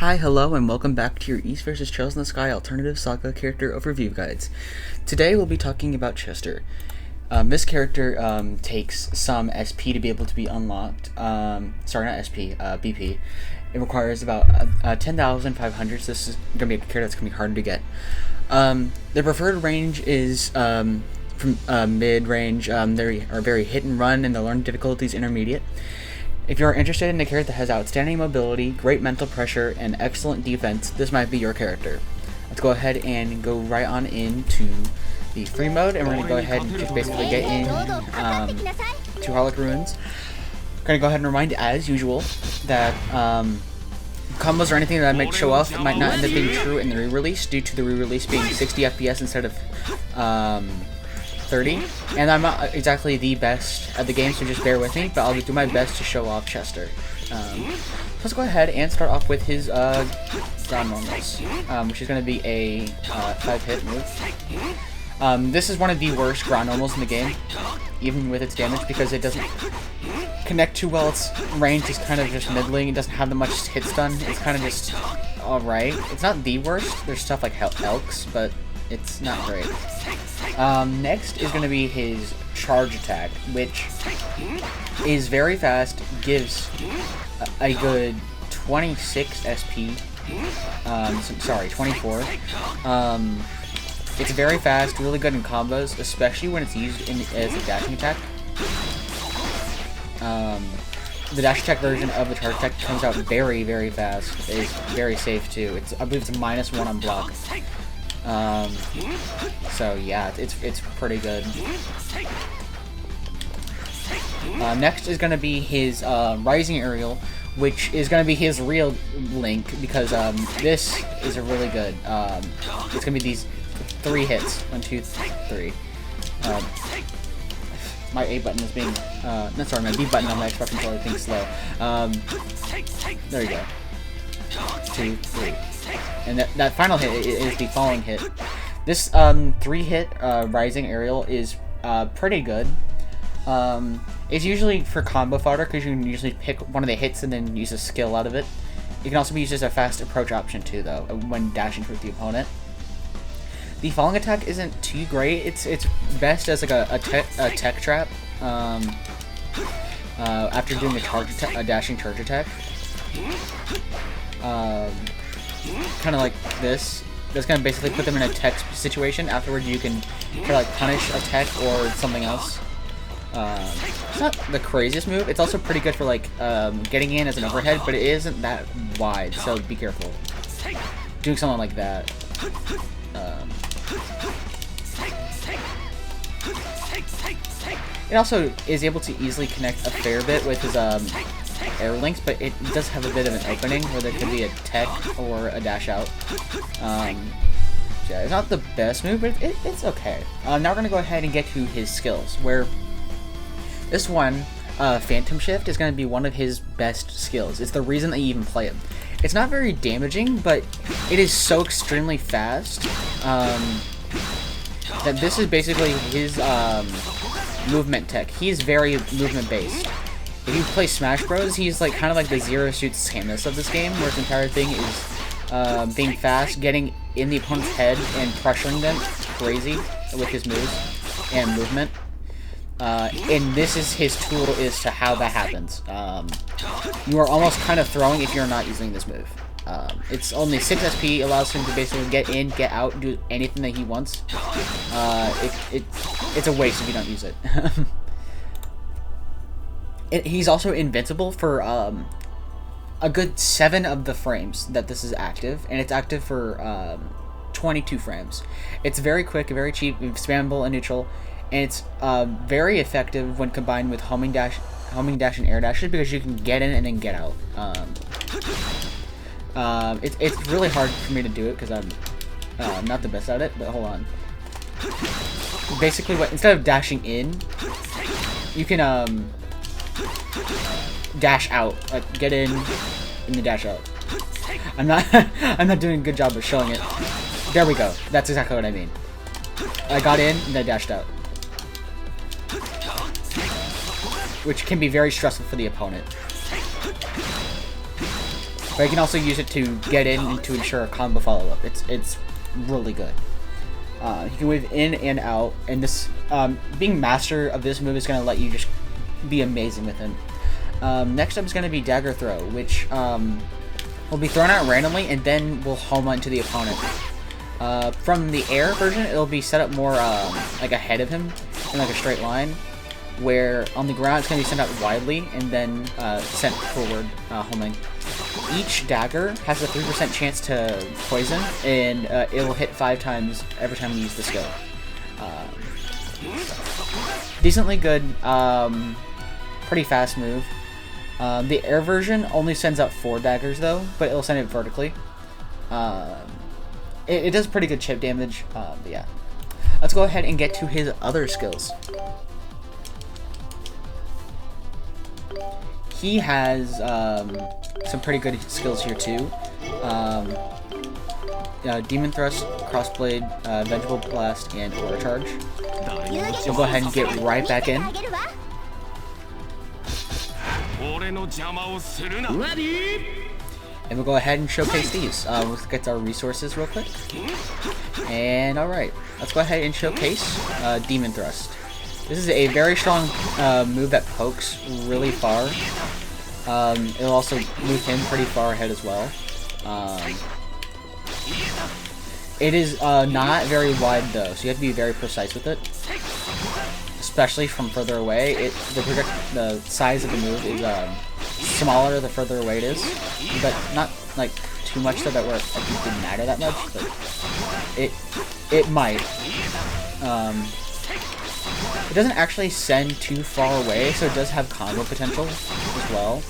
Hi, hello, and welcome back to your East vs. Trails in the Sky Alternative Saga character overview guides. Today we'll be talking about Chester. This character takes some SP to be able to be unlocked. Sorry, not SP, BP. It requires about 10,500, so this is going to be a character that's going to be harder to get. The preferred range is from mid-range. They are very hit and run, and the learning difficulty is intermediate. If you are interested in a character that has outstanding mobility, great mental pressure, and excellent defense, this might be your character. Let's go ahead and go right on into the free mode, and we're going to go ahead and just basically get in to Overlook Ruins. I'm going to go ahead and remind, as usual, that combos or anything that I might show off might not end up being true in the re-release, due to the re-release being 60 FPS instead of 30, and I'm not exactly the best at the game, so just bear with me, but I'll do my best to show off Chester. Let's go ahead and start off with his ground normals, which is going to be a 5-hit move. This is one of the worst ground normals in the game, even with its damage, because it doesn't connect too well. Its range is kind of just middling. It doesn't have that much hit stun. It's kind of just alright. It's not the worst. There's stuff like Elks, but it's not great. Next is going to be his charge attack, which is very fast, gives a good 26 SP, sorry, 24. It's very fast, really good in combos, especially when it's used as a dashing attack. The dash attack version of the charge attack comes out very, very fast. It's very safe too. I believe it's a -1 on block. So yeah, it's pretty good. Next is going to be his Rising Aerial, which is going to be his real Link, because this is a really good. It's going to be these 3 hits. 1, 2, 3. My A button is being, no, sorry, my B button on my Xbox controller is being slow. There you go. 2, 3. And that final hit is the falling hit. This 3-hit Rising Aerial is pretty good. It's usually for combo fodder, because you can usually pick one of the hits and then use a skill out of it. It can also be used as a fast approach option too, though, when dashing towards the opponent. The falling attack isn't too great. It's best as like a tech trap. After doing a dashing charge attack. Kind of like this. That's gonna basically put them in a tech situation. Afterwards, you can kind of like punish a tech or something else. It's not the craziest move. It's also pretty good for like getting in as an overhead, but it isn't that wide, so be careful doing something like that. It also is able to easily connect a fair bit with his air links, but it does have a bit of an opening where there could be a tech or a dash out. Yeah, it's not the best move, but it's okay. Now we're going to go ahead and get to his skills, where this one, Phantom Shift, is going to be one of his best skills. It's the reason that you even play him. It's not very damaging, but it is so extremely fast that this is basically his movement tech. He's very movement based. If you play Smash Bros, he's like kind of like the Zero Suit Samus of this game, where his entire thing is being fast, getting in the opponent's head and pressuring them crazy with his moves and movement. And this is his tool as to how that happens. You are almost kind of throwing if you're not using this move. It's only 6 SP, allows him to basically get in, get out, do anything that he wants. It's a waste if you don't use it. He's also invincible for a good 7 of the frames that this is active, and it's active for 22 frames. It's very quick, very cheap, spammable, and neutral, and it's very effective when combined with homing dash, and air dashes, because you can get in and then get out. It's really hard for me to do it because I'm not the best at it, but hold on. Basically, instead of dashing in, you can dash out, like get in and then dash out. I'm not doing a good job of showing it. There we go. That's exactly what I mean. I got in and then dashed out, which can be very stressful for the opponent. but you can also use it to get in and to ensure a combo follow-up. It's really good. You can weave in and out, and this being master of this move is going to let you just be amazing with him. Next up is going to be Dagger Throw, which will be thrown out randomly and then will home into the opponent. From the air version, it'll be set up more like ahead of him in like a straight line, where on the ground it's going to be sent out widely and then sent forward, homing. Each dagger has a 3% chance to poison, and it'll hit 5 times every time you use the skill. Decently good, pretty fast move. The air version only sends out 4 daggers though, but it'll send it vertically. It does pretty good chip damage, but yeah. Let's go ahead and get to his other skills. He has some pretty good skills here too. Demon Thrust, Crossblade, Vengeful Blast, and Aura Charge. So we'll go ahead and get right back in. And we'll go ahead and showcase these. Let's get our resources real quick. And alright, let's go ahead and showcase Demon Thrust. This is a very strong move that pokes really far. It'll also move him pretty far ahead as well. It is not very wide though, so you have to be very precise with it. Especially from further away. The size of the move is smaller the further away it is, but not like too much so that where it didn't matter that much. But it might. It doesn't actually send too far away, so it does have combo potential as well.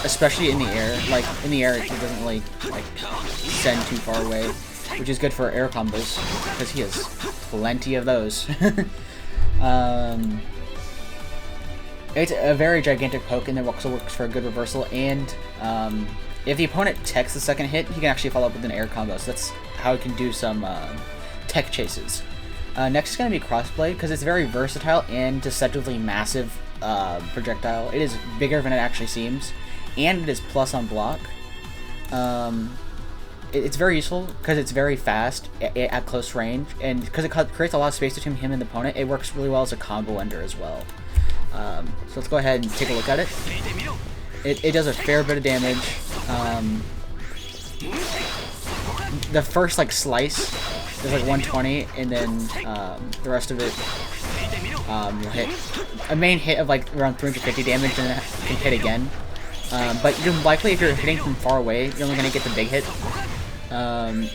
Especially in the air. Like, in the air, it doesn't really, like, send too far away, which is good for air combos, because he has plenty of those. It's a very gigantic poke, and it also works for a good reversal, and if the opponent techs the second hit, he can actually follow up with an air combo, so that's how it can do some tech chases. Next is going to be Crossblade, because it's very versatile and deceptively massive projectile. It is bigger than it actually seems, and it is plus on block. It's very useful because it's very fast at close range, and because it creates a lot of space between him and the opponent, it works really well as a combo ender as well. So let's go ahead and take a look at it. It does a fair bit of damage. The first like slice is like 120, and then the rest of it you'll hit a main hit of like around 350 damage, and then it can hit again. But you're likely, if you're hitting from far away, you're only going to get the big hit,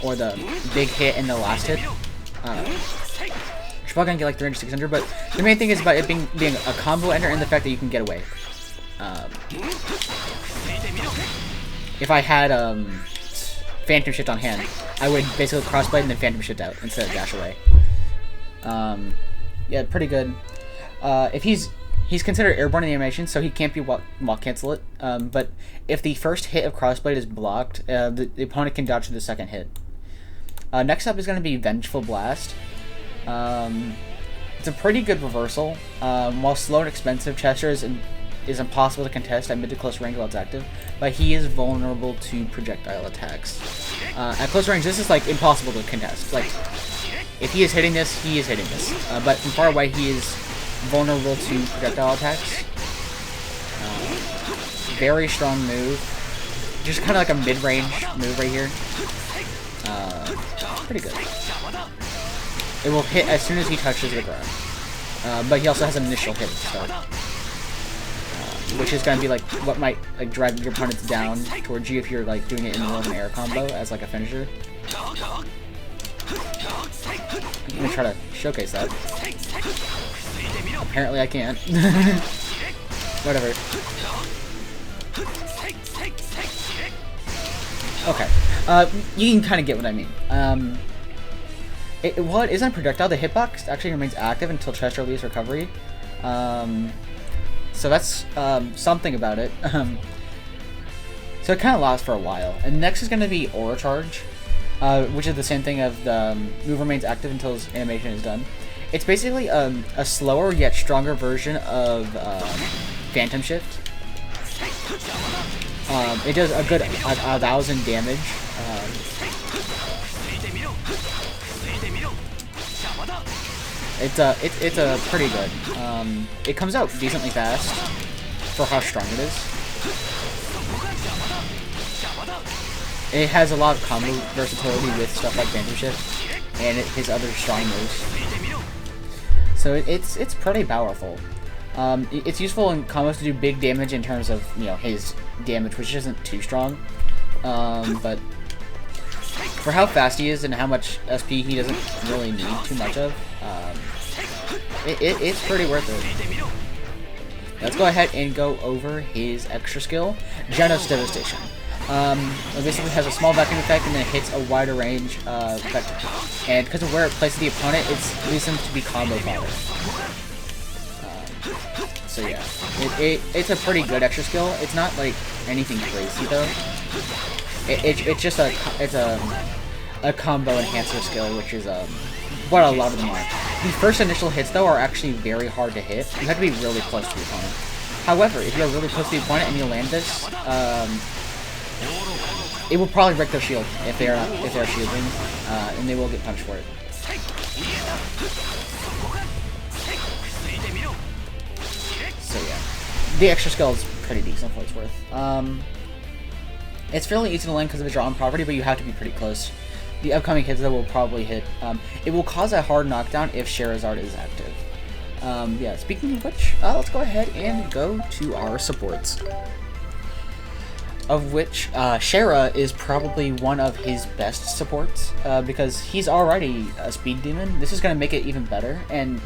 or the big hit and the last hit. You're probably going to get like 300, 600, but the main thing is about it being a combo ender and the fact that you can get away. If I had Phantom Shift on hand, I would basically crossblade and then Phantom Shift out instead of dash away. Yeah, pretty good. If he's considered airborne in the animation, so he can't be walk cancel it. But if the first hit of crossblade is blocked, the opponent can dodge to the second hit. Next up is going to be Vengeful Blast. It's a pretty good reversal. While slow and expensive, Chester is impossible to contest at mid to close range while it's active, but he is vulnerable to projectile attacks. At close range, this is like impossible to contest. Like, if he is hitting this, he is hitting this. But from far away, he is vulnerable to projectile attacks. Very strong move. Just kind of like a mid-range move right here. Pretty good. It will hit as soon as he touches the ground. But he also has an initial hit at the start. Which is going to be like what might like drive your opponents down towards you if you're like doing it in the middle of an air combo as like a finisher. I'm going to try to showcase that. Apparently I can't. Whatever. Okay. You can kind of get what I mean. While it isn't a projectile, the hitbox actually remains active until Chester leaves recovery. So that's something about it. So it kind of lasts for a while. And next is going to be Aura Charge, which is the same thing of the move remains active until his animation is done. It's basically a slower yet stronger version of Phantom Shift. It does a good 1,000 damage. It's a pretty good. It comes out decently fast for how strong it is. It has a lot of combo versatility with stuff like Phantom Shift and his other strong moves. So it's pretty powerful. It's useful in combos to do big damage in terms of, you know, his damage, which isn't too strong. But for how fast he is and how much SP he doesn't really need too much of, it's pretty worth it. Let's go ahead and go over his extra skill, Genos Devastation. It basically has a small vacuum effect and then it hits a wider range effect. And because of where it places the opponent, it leads them to be combo fodder. So yeah, it's a pretty good extra skill. It's not like anything crazy though. It's just a combo enhancer skill, which is what a lot of them are. The first initial hits though are actually very hard to hit. You have to be really close to the opponent. However, if you're really close to the opponent and you land this, it will probably break their shield if they're shielding, and they will get punished for it. So yeah, the extra skill is pretty decent for what it's worth. It's fairly easy to land because of the draw-on property, but you have to be pretty close. The upcoming hits that will probably hit. It will cause a hard knockdown if Sherazard is active. Yeah, speaking of which, let's go ahead and go to our supports. Of which, Shera is probably one of his best supports, because he's already a speed demon. This is going to make it even better, and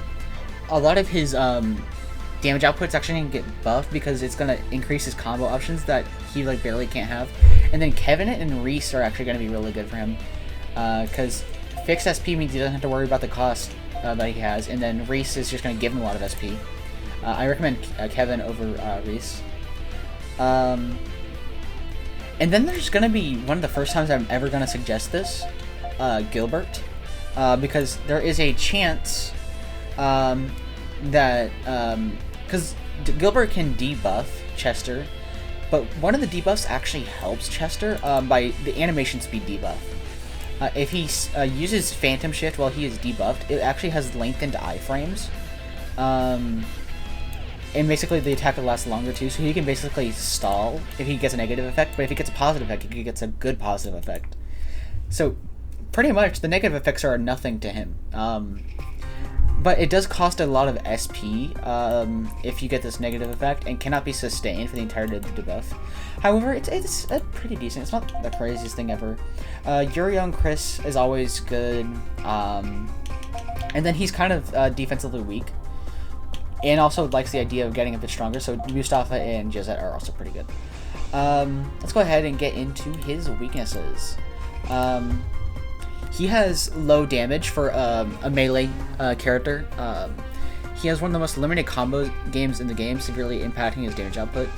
a lot of his damage output's actually going to get buffed because it's going to increase his combo options that he like barely can't have. And then Kevin and Reese are actually going to be really good for him, because fixed SP means he doesn't have to worry about the cost that he has, and then Reese is just going to give him a lot of SP. I recommend Kevin over Reese. And then there's going to be one of the first times I'm ever going to suggest this, Gilbert, because there is a chance that, because Gilbert can debuff Chester, but one of the debuffs actually helps Chester by the animation speed debuff. If he uses Phantom Shift while he is debuffed, it actually has lengthened iframes. And basically the attack will last longer too, so he can basically stall if he gets a negative effect, but if he gets a positive effect, he gets a good positive effect. So pretty much the negative effects are nothing to him. But it does cost a lot of SP if you get this negative effect, and cannot be sustained for the entirety of the debuff. However, it's pretty decent. It's not the craziest thing ever. Yuri on Chris is always good, and then he's kind of defensively weak, and also likes the idea of getting a bit stronger, so Mustafa and Jazette are also pretty good. Let's go ahead and get into his weaknesses. He has low damage for a melee character. He has one of the most limited combo games in the game, severely impacting his damage output.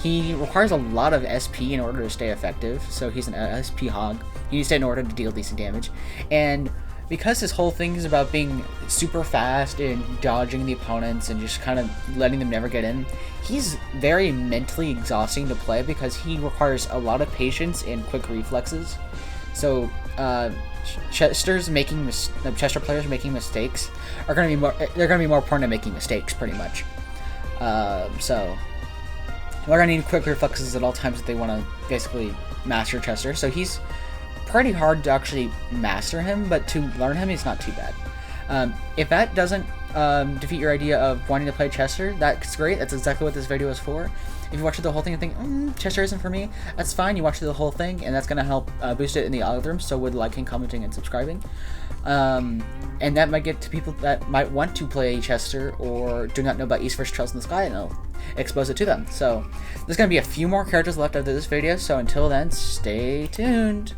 He requires a lot of SP in order to stay effective, so he's an SP hog. He needs it in order to deal decent damage. And because his whole thing is about being super fast and dodging the opponents and just kind of letting them never get in, he's very mentally exhausting to play because he requires a lot of patience and quick reflexes. So Chester players making mistakes are going to be more. They're going to be more prone to making mistakes, pretty much. So they're going to need quick reflexes at all times if they want to basically master Chester. So he's pretty hard to actually master him, but to learn him, he's not too bad. If that doesn't defeat your idea of wanting to play Chester, that's great. That's exactly what this video is for. If you watch the whole thing and think, Chester isn't for me, that's fine. You watch the whole thing, and that's going to help boost it in the algorithm, so would liking, commenting, and subscribing. And that might get to people that might want to play Chester or do not know about East vs. Trails in the Sky, and it'll expose it to them. So there's going to be a few more characters left after this video, so until then, stay tuned.